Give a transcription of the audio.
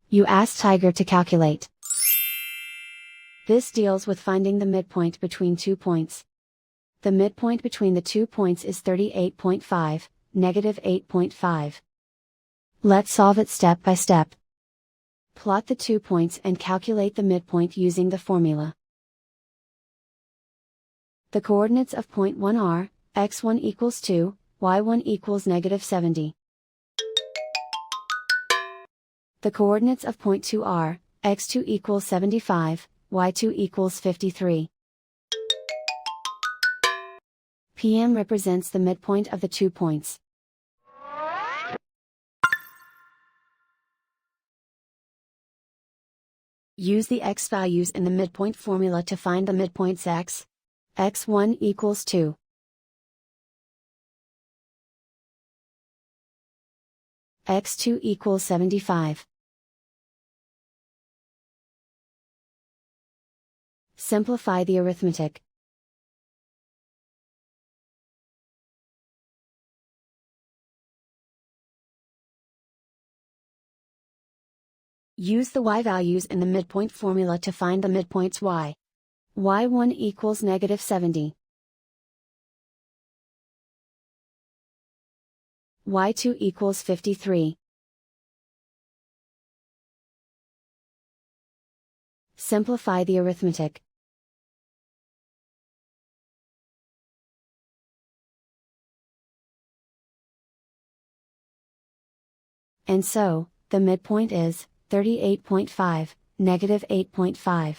You ask Tiger to calculate. This deals with finding the midpoint between 2 points. The midpoint between the 2 points is 38.5, negative 8.5. Let's solve it step by step. Plot the 2 points and calculate the midpoint using the formula. The coordinates of point 1 are, x1 equals 2, y1 equals negative 70. The coordinates of point 2 are, x2 equals 75, y2 equals 53. PM represents the midpoint of the 2 points. Use the x values in the midpoint formula to find the midpoints x. x1 equals 2. x2 equals 75. Simplify the arithmetic. Use the y values in the midpoint formula to find the midpoints y. y1 equals negative 70. y2 equals 53. Simplify the arithmetic. And so, the midpoint is 38.5, negative 8.5.